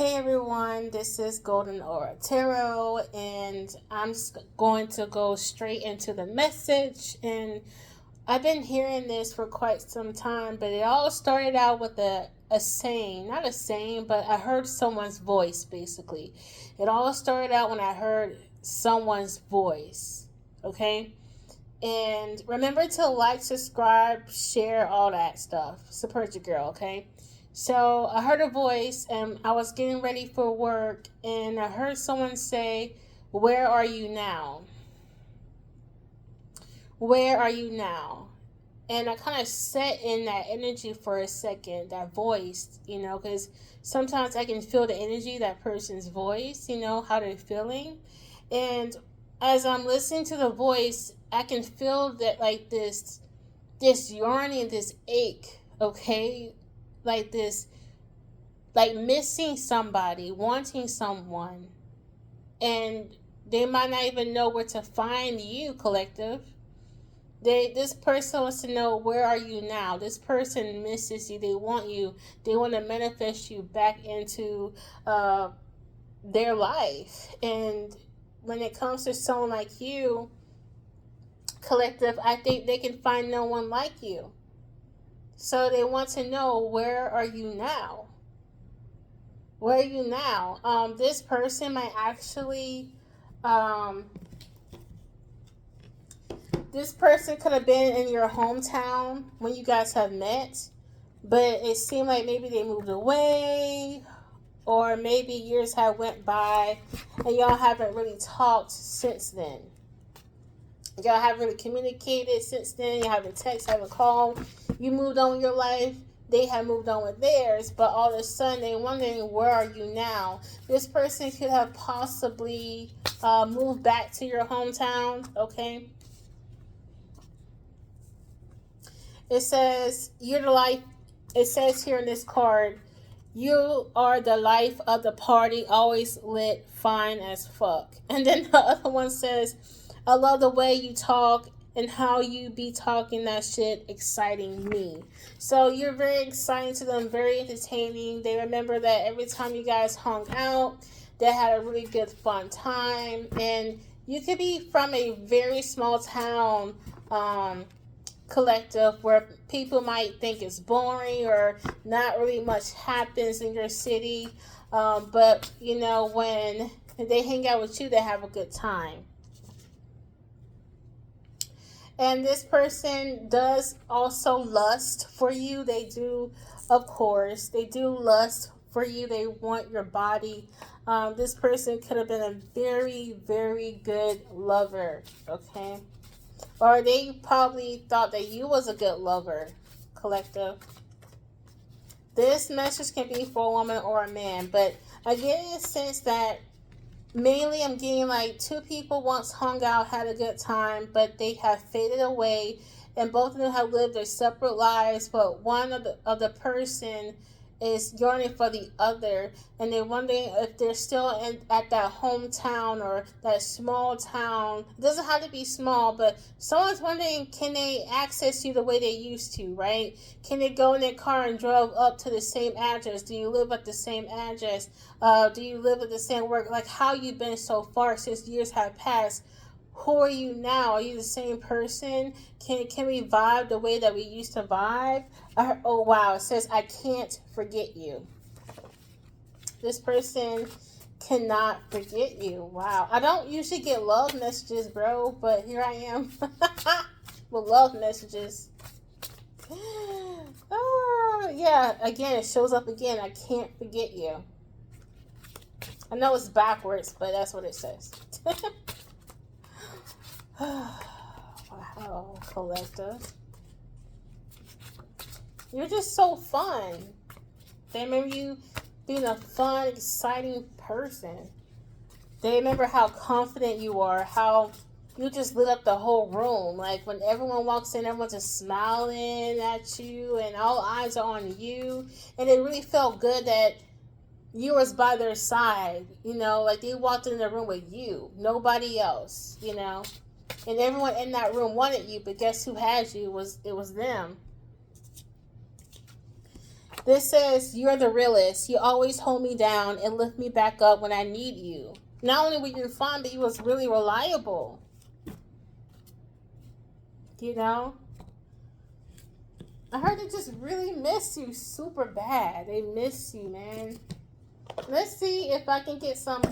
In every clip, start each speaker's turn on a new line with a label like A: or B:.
A: Hey everyone, this is Golden Aura Tarot, and I'm just going to go straight into the message. And I've been hearing this for quite some time, but it all started out with a saying, not a saying, but I heard someone's voice basically. It all started out when I heard someone's voice, okay? And remember to like, subscribe, share, all that stuff. Support your girl, okay? So I heard a voice and I was getting ready for work and I heard someone say, "Where are you now? Where are you now?" And I kind of sat in that energy for a second, that voice, because sometimes I can feel the energy, that person's voice, how they're feeling. And as I'm listening to the voice, I can feel that like this yearning, this ache, okay? Like this, like missing somebody, wanting someone. And they might not even know where to find you, collective. This person wants to know, where are you now? This person misses you. They want you. They want to manifest you back into their life. And when it comes to someone like you, collective, I think they can find no one like you. So they want to know, where are you now? Where are you now? This person might actually, this person could have been in your hometown when you guys have met, but it seemed like maybe they moved away, or maybe years have went by and y'all haven't really talked since then. Y'all haven't really communicated since then. You haven't texted, haven't called. You moved on with your life. They have moved on with theirs. But all of a sudden, they're wondering, where are you now? This person could have possibly moved back to your hometown. Okay. It says, you're the life. It says here in this card, you are the life of the party, always lit, fine as fuck. And then the other one says, I love the way you talk and how you be talking that shit, exciting me. So you're very exciting to them, very entertaining. They remember that every time you guys hung out, they had a really good fun time. And you could be from a very small town, collective, where people might think it's boring or not really much happens in your city. But, when they hang out with you, they have a good time. And this person does also lust for you. They do, of course, they do lust for you. They want your body. This person could have been a very, very good lover, okay? Or they probably thought that you was a good lover, collective. This message can be for a woman or a man, but I get in a sense that mainly I'm getting like two people once hung out, had a good time, but they have faded away, and both of them have lived their separate lives, but one of the person is yearning for the other, and they're wondering if they're still at that hometown or that small town. It doesn't have to be small, but someone's wondering, can they access you the way they used to, right? Can they go in their car and drive up to the same address? Do you live at the same address? Do you live at the same work? Like, how you been so far since years have passed? Who are you now? Are you the same person? Can we vibe the way that we used to vibe? Oh wow, it says, I can't forget you. This person cannot forget you. Wow. I don't usually get love messages, bro, but here I am with love messages. Yeah, again, it shows up again. I can't forget you. I know it's backwards, but that's what it says. Wow, collective. You're just so fun. They remember you being a fun, exciting person. They remember how confident you are, how you just lit up the whole room. Like when everyone walks in, everyone's just smiling at you and all eyes are on you. And it really felt good that you was by their side, like they walked in the room with you, nobody else, and everyone in that room wanted you, but guess who had you? It was them. This says, you're the realest. You always hold me down and lift me back up when I need you. Not only were you fun, but you was really reliable. You know? I heard they just really miss you super bad. They miss you, man. Let's see if I can get some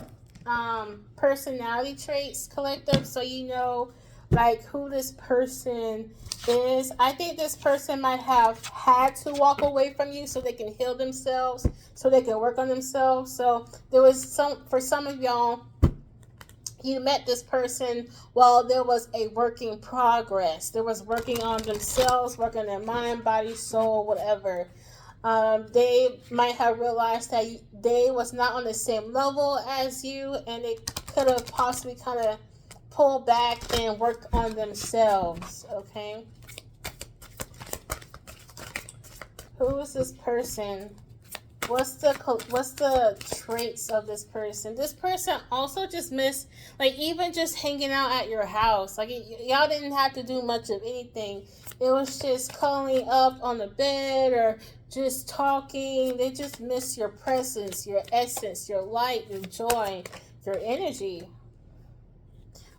A: personality traits, collective, so you know like who this person is. I think this person might have had to walk away from you so they can heal themselves, so they can work on themselves. So there was for some of y'all, you met this person while there was a work in progress. There was working on themselves, working on their mind, body, soul, whatever. They might have realized that they was not on the same level as you, and they could have possibly kind of pulled back and worked on themselves. Okay, who is this person? What's the traits of this person? This person also just missed, like, even just hanging out at your house. Like, y'all didn't have to do much of anything. It was just cuddling up on the bed or just talking. They just miss your presence, your essence, your light, your joy, your energy.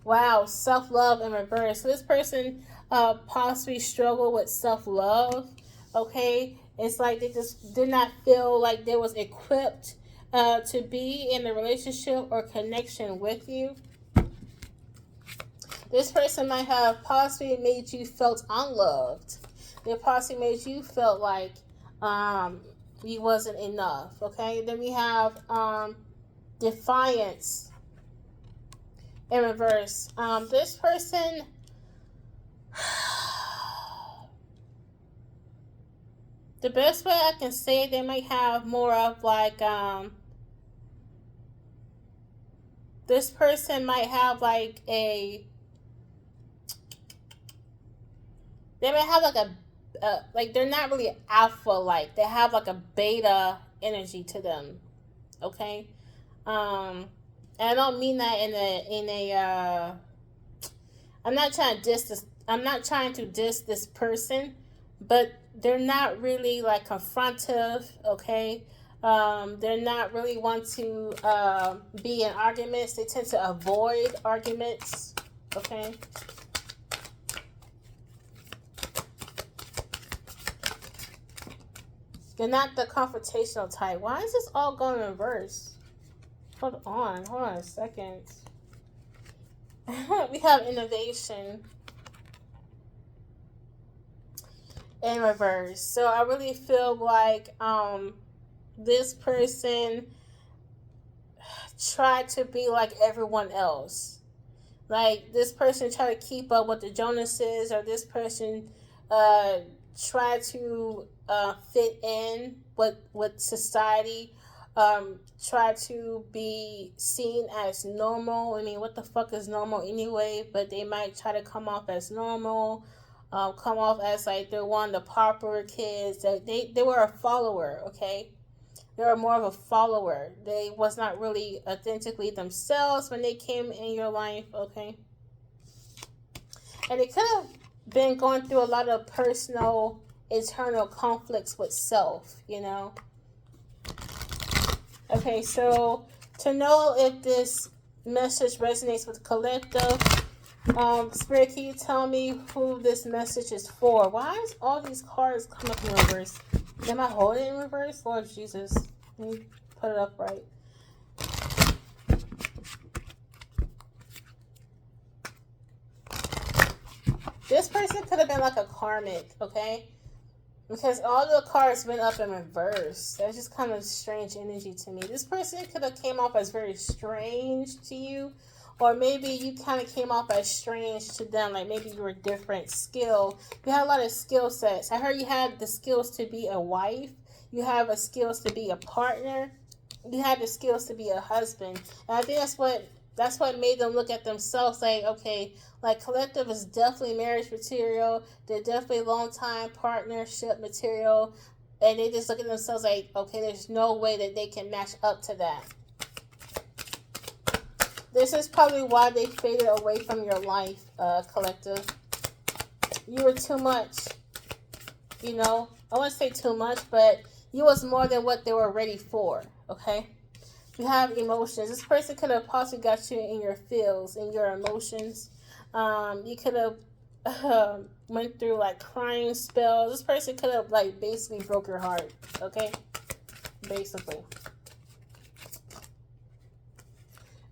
A: Wow, self-love in reverse. So this person possibly struggled with self-love. Okay, it's like they just did not feel like they was equipped to be in a relationship or connection with you. This person might have possibly made you felt unloved. They possibly made you felt like you wasn't enough. Okay, then we have defiance in reverse. This person, the best way I can say, they might have more of like this person might have like they might have like like they're not really alpha, like they have like a beta energy to them. Okay, and I don't mean that in a I'm not trying to diss this. I'm not trying to diss this person, but they're not really like confrontive. Okay, they're not really want to be in arguments. They tend to avoid arguments. Okay. They're not the confrontational type. Why is this all going in reverse? Hold on a second. We have innovation in reverse. So I really feel like this person tried to be like everyone else. Like this person tried to keep up with the Jonases, or this person try to fit in with society, try to be seen as normal. I mean, what the fuck is normal anyway? But they might try to come off as normal, come off as like they're one of the popular kids. They were a follower, okay? They were more of a follower. They was not really authentically themselves when they came in your life, okay? And they could have been going through a lot of personal internal conflicts with self, you know. Okay, so to know if this message resonates with collective, Spirit, can you tell me who this message is for? Why is all these cards come up in reverse? Am I holding it in reverse? Lord Jesus, let me put it up right. This person could have been like a karmic, okay? Because all the cards went up in reverse. That's just kind of strange energy to me. This person could have came off as very strange to you. Or maybe you kind of came off as strange to them. Like maybe you were different skill. You had a lot of skill sets. I heard you had the skills to be a wife. You have the skills to be a partner. You had the skills to be a husband. And I think that's what made them look at themselves like, okay, like collective is definitely marriage material. They're definitely long time partnership material. And they just look at themselves like, okay, there's no way that they can match up to that. This is probably why they faded away from your life, collective. You were too much. You know, I wouldn't say too much, but You was more than what they were ready for. Okay. You have emotions. This person could have possibly got you in your feels, in your emotions. You could have went through like crying spells. This person could have like basically broke your heart. Okay, basically.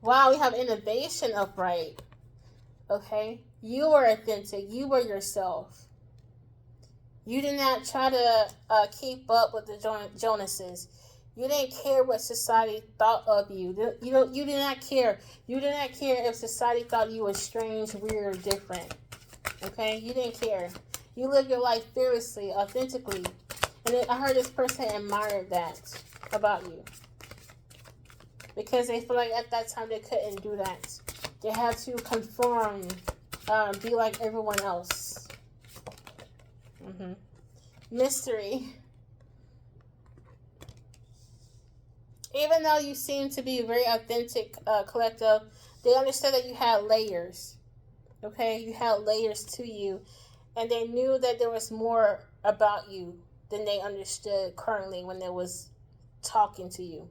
A: Wow, we have innovation upright. Okay, you were authentic. You were yourself. You did not try to keep up with the Jonases. You didn't care what society thought of you. You did not care. You did not care if society thought you were strange, weird, or different. Okay? You didn't care. You lived your life fearlessly, authentically. And I heard this person admired that about you. Because they feel like at that time they couldn't do that. They had to conform, be like everyone else. Mystery. Even though you seem to be very authentic, collective, they understood that you had layers. Okay? You had layers to you. And they knew that there was more about you than they understood currently when they was talking to you.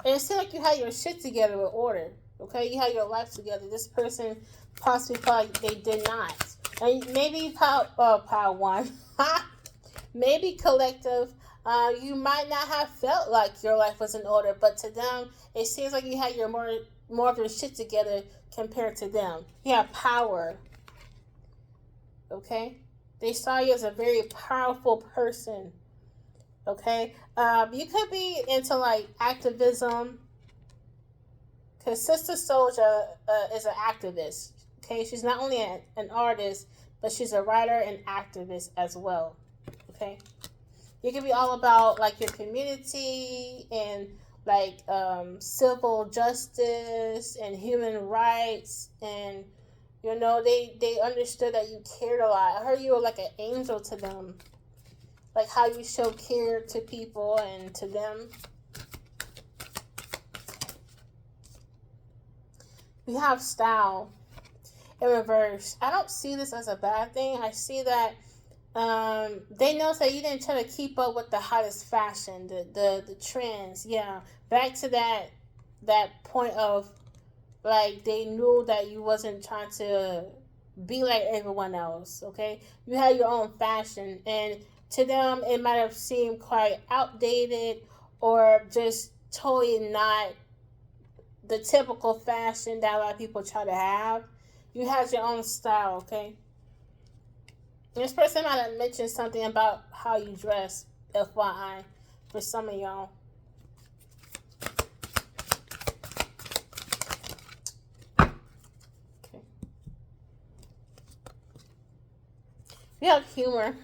A: And it seemed like you had your shit together with order. Okay? You had your life together. This person possibly thought they did not. And maybe power one. Maybe collective. You might not have felt like your life was in order, but to them, it seems like you had your more of your shit together compared to them. You have power. Okay? They saw you as a very powerful person. Okay? You could be into like activism. Because Sister Soldier is an activist. Okay? She's not only an artist, but she's a writer and activist as well. Okay? You can be all about like your community and like civil justice and human rights, and you know they understood that you cared a lot. I heard you were like an angel to them, like how you show care to people and to them. We have style in reverse. I don't see this as a bad thing. I see that they know that you didn't try to keep up with the hottest fashion, the trends. Yeah, back to that point of like they knew that you wasn't trying to be like everyone else. Okay, you had your own fashion, and to them it might have seemed quite outdated or just totally not the typical fashion that a lot of people try to have. You had your own style. Okay. This person might have mentioned something about how you dress, FYI, for some of y'all. Okay. We have humor.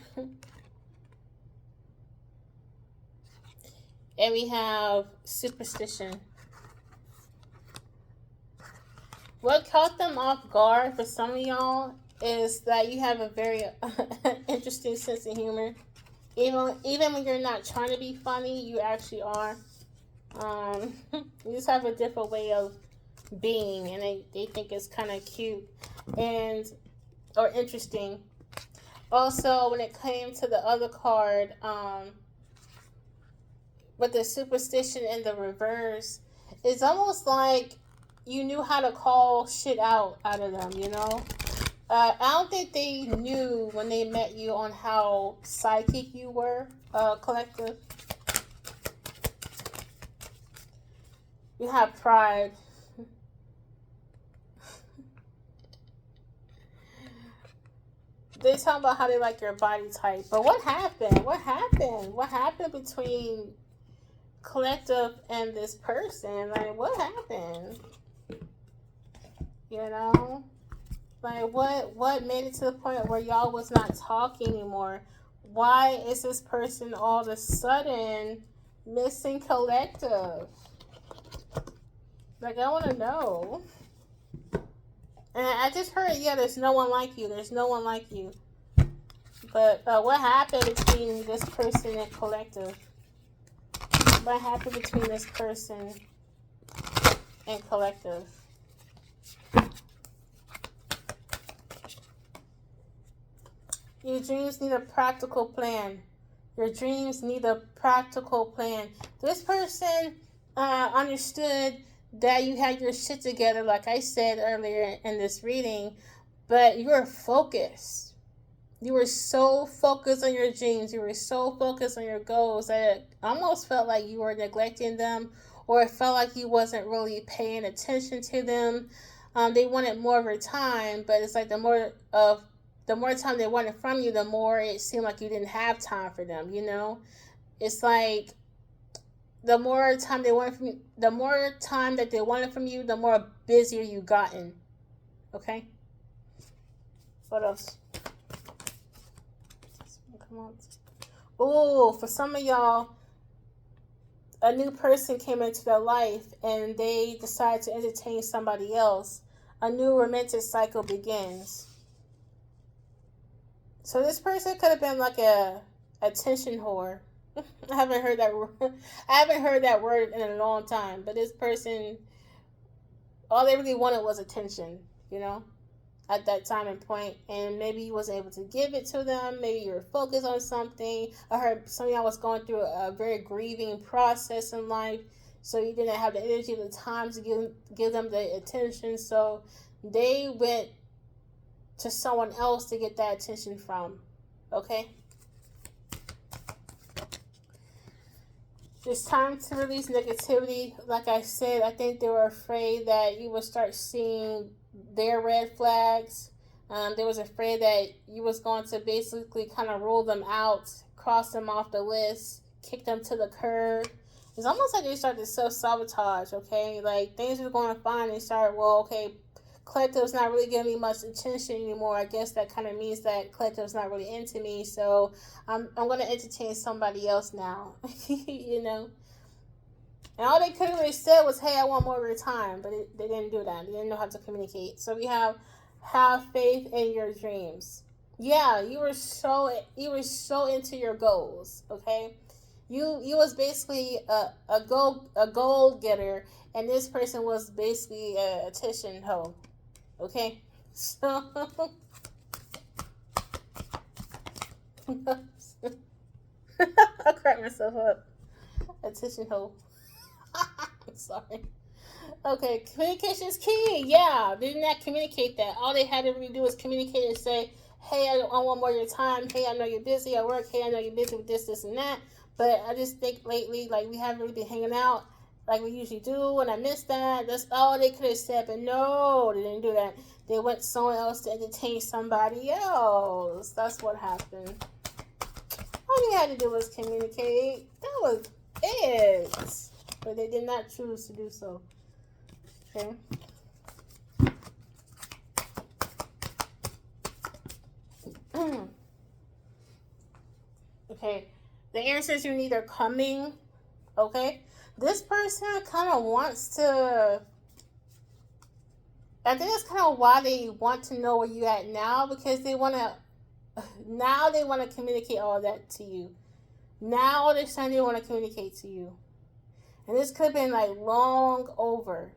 A: And we have superstition. What caught them off guard for some of y'all is that you have a very interesting sense of humor. Even when you're not trying to be funny, you actually are. You just have a different way of being, and they think it's kind of cute and or interesting. Also, when it came to the other card, with the superstition in the reverse, it's almost like you knew how to call shit out of them, you know? I don't think they knew when they met you on how psychic you were, collective. You have pride. They talk about how they like your body type, but what happened? What happened? What happened between collective and this person? Like, what happened? You know? Like, what made it to the point where y'all was not talking anymore? Why is this person all of a sudden missing collective? Like, I want to know. And I just heard, yeah, there's no one like you. There's no one like you. But what happened between this person and collective? What happened between this person and collective? Your dreams need a practical plan. Your dreams need a practical plan. This person understood that you had your shit together, like I said earlier in this reading, but you were focused. You were so focused on your dreams. You were so focused on your goals that it almost felt like you were neglecting them, or it felt like you wasn't really paying attention to them. They wanted more of your time, but it's like the more time they wanted from you, the more it seemed like you didn't have time for them. It's like the more time that they wanted from you, the more busier you gotten. Okay. What else? Come on. Oh, for some of y'all, a new person came into their life and they decide to entertain somebody else. A new romantic cycle begins. So this person could have been like a attention whore. I haven't heard that. I haven't heard that word in a long time. But this person, all they really wanted was attention. At that time and point, and maybe you wasn't able to give it to them. Maybe you were focused on something. I heard some of y'all was going through a very grieving process in life, so you didn't have the energy or the time to give them the attention. So they went to someone else to get that attention from. Okay. It's time to release negativity. Like I said, I think they were afraid that you would start seeing their red flags. They was afraid that you was going to basically kind of rule them out, cross them off the list, kick them to the curb. It's almost like they started self-sabotage, okay? Like, things were going fine. They started, okay, Collective's not really giving me much attention anymore. I guess that kind of means that Collective's not really into me, so I'm going to entertain somebody else now, And all they could have really said was, hey, I want more of your time. But they didn't do that. They didn't know how to communicate. So we have faith in your dreams. Yeah, you were so into your goals, okay? You was basically a goal getter, and this person was basically a attention hoe. Okay? So I'll crack myself up. Attention hoe. Sorry. Okay, communication is key. Yeah, they did not communicate that. All they had to really do was communicate and say, hey, I want more of your time. Hey, I know you're busy at work. Hey, I know you're busy with this, and that. But I just think lately, like, we haven't really been hanging out like we usually do, and I miss that. That's all they could have said. But no, they didn't do that. They went somewhere else to entertain somebody else. That's what happened. All you had to do was communicate. That was it. But they did not choose to do so. Okay. Okay. The answers you need are coming. Okay. This person kind of wants to. I think that's kind of why they want to know where you at now, because they want to. Now they want to communicate all that to you. Now all of a sudden they want to communicate to you. And this could have been like long overdue.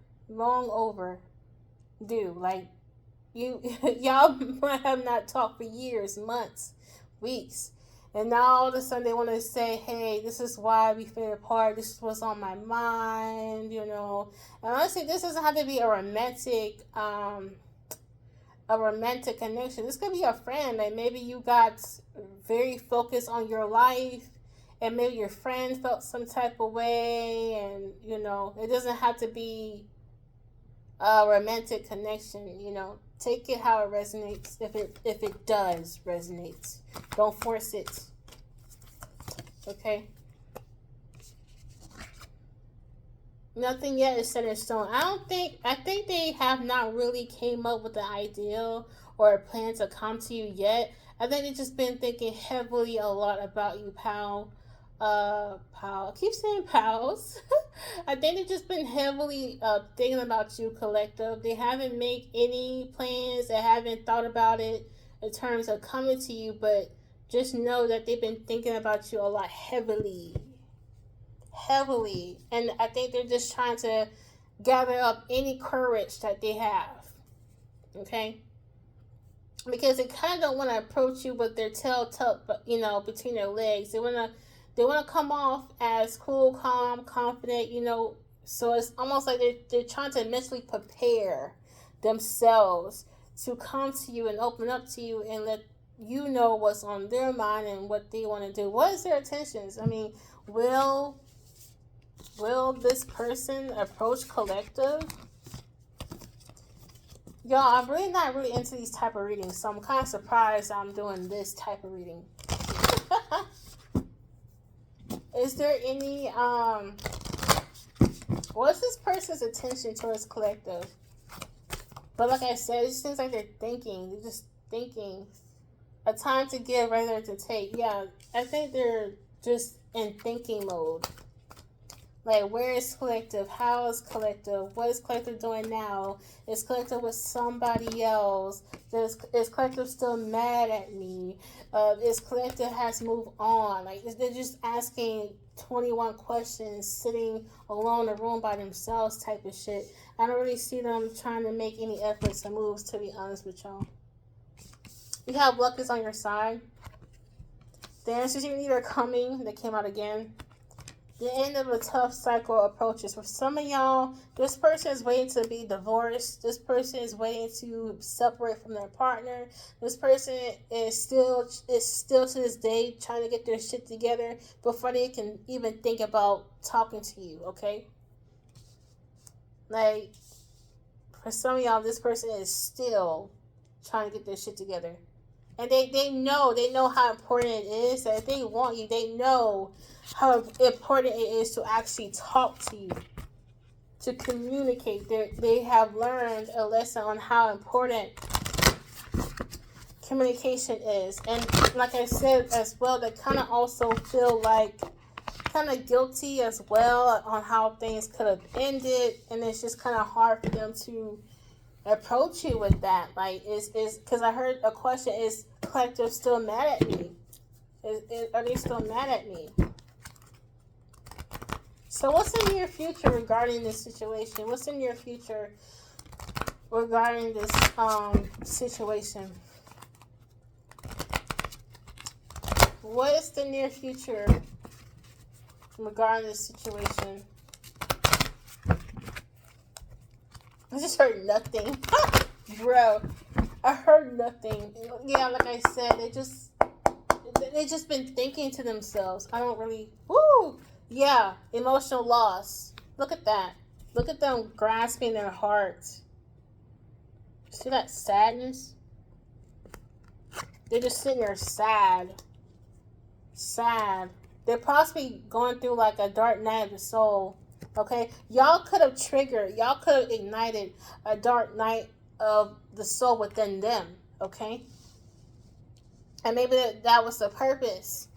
A: Like, y'all might have not talked for years, months, weeks. And now all of a sudden they want to say, hey, this is why we fell apart. This is what's on my mind, And honestly, this doesn't have to be a romantic connection. This could be a friend. Like, maybe you got very focused on your life, and maybe your friend felt some type of way, and it doesn't have to be a romantic connection. Take it how it resonates. If it does resonate, don't force it. Okay. Nothing yet is set in stone. I think they have not really came up with the ideal or a plan to come to you yet. I think they've just been thinking heavily a lot about you, pal. I keep saying pals. I think they've just been heavily thinking about you, Collective. They haven't made any plans. They haven't thought about it in terms of coming to you, but just know that they've been thinking about you a lot heavily. And I think they're just trying to gather up any courage that they have. Okay? because they kind of don't want to approach you with their tail tucked, between their legs. They want to come off as cool, calm, confident, So it's almost like they're trying to mentally prepare themselves to come to you and open up to you and let you know what's on their mind and what they want to do. What is their intentions? I mean, will this person approach collective? Y'all, I'm really not really into these type of readings, so I'm kind of surprised I'm doing this type of reading. Is there any, what's this person's attention towards collective? But like I said, it just seems like they're thinking. They're just thinking. A time to give rather than to take. Yeah, I think they're just in thinking mode. Like, where is collective? How is collective? What is collective doing now? Is collective with somebody else? Is collective still mad at me? Is collective has moved on? Like, they're just asking 21 questions, sitting alone in a room by themselves type of shit. I don't really see them trying to make any efforts or moves, to be honest with y'all. You have luck is on your side. The answers you need are coming. They came out again. The end of a tough cycle approaches. For some of y'all, this person is waiting to be divorced. This person is waiting to separate from their partner. This person is still to this day trying to get their shit together before they can even think about talking to you, okay? Like, for some of y'all, this person is still trying to get their shit together. And they know how important it is. That if they want you, they know how important it is to actually talk to you, to communicate. They have learned a lesson on how important communication is. And like I said as well, they kind of also feel like kind of guilty as well on how things could have ended. And it's just kind of hard for them to approach you with that. Like, is because I heard a question: is collective still mad at me? Are they still mad at me? So what's the near future regarding this situation? What's the near future regarding this situation? What is the near future regarding this situation? I just heard nothing. Bro, I heard nothing. Yeah, like I said, they just been thinking to themselves. I don't really... Woo! Yeah, emotional loss. Look at that. Look at them grasping their hearts. See that sadness? They're just sitting there sad. Sad. They're possibly going through like a dark night of the soul. Okay? Y'all could have ignited a dark night of the soul within them. Okay? And maybe that was the purpose.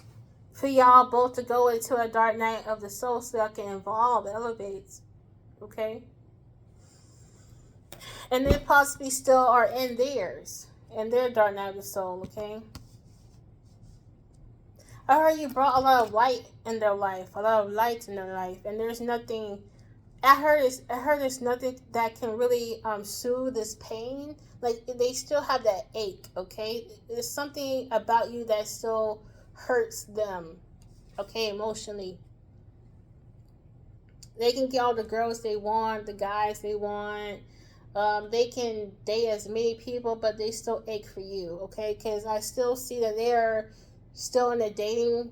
A: For y'all both to go into a dark night of the soul so y'all can elevate. Okay? And they possibly still are in their dark night of the soul, okay? I heard you brought a lot of light in their life, and there's nothing. I heard there's nothing that can really soothe this pain. Like, they still have that ache, okay? There's something about you that still hurts them, okay, emotionally. They can get all the girls they want, the guys they want. They can date as many people, but they still ache for you, okay? Because I still see that they're still in the dating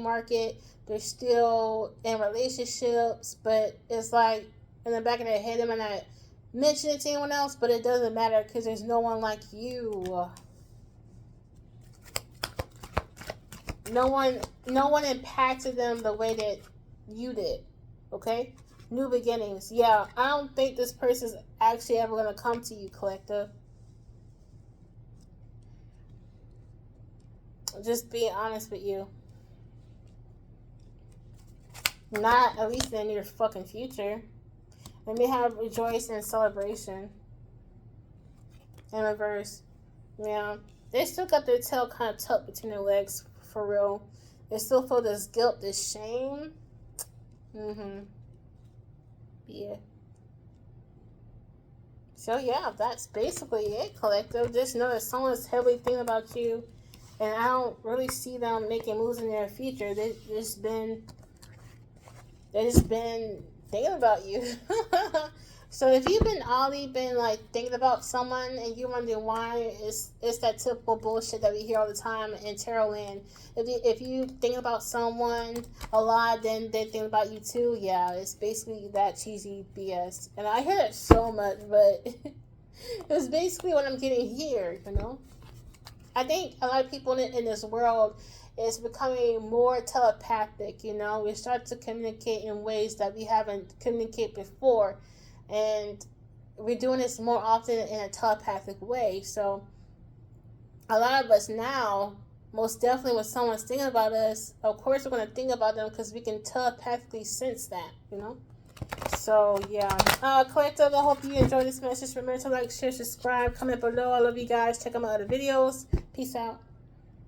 A: market. They're still in relationships, but it's like in the back of their head, they might not mention it to anyone else, but it doesn't matter because there's no one like you. No one impacted them the way that you did. Okay? New beginnings. Yeah, I don't think this person's actually ever going to come to you, collective. Just being honest with you. Not at least in the near fucking future. Let me have rejoicing and celebration. In reverse. Yeah. They still got their tail kind of tucked between their legs, for real. They still feel this guilt, this shame. Yeah. So yeah, that's basically it, collective. Just know that someone's heavily thinking about you, and I don't really see them making moves in their future. They just been thinking about you. So if you've been already been like thinking about someone and you're wondering why, it's that typical bullshit that we hear all the time in tarot land. If you think about someone a lot, then they think about you too. Yeah, it's basically that cheesy BS, and I hear it so much, but it's basically what I'm getting here. I think a lot of people in this world is becoming more telepathic. We start to communicate in ways that we haven't communicated before, and we're doing this more often in a telepathic way. So a lot of us now, most definitely, when someone's thinking about us, of course we're going to think about them because we can telepathically sense that. So yeah, collective, I hope you enjoyed this message. Remember to like, share, subscribe, comment below. I love you guys. Check out my other videos. Peace out.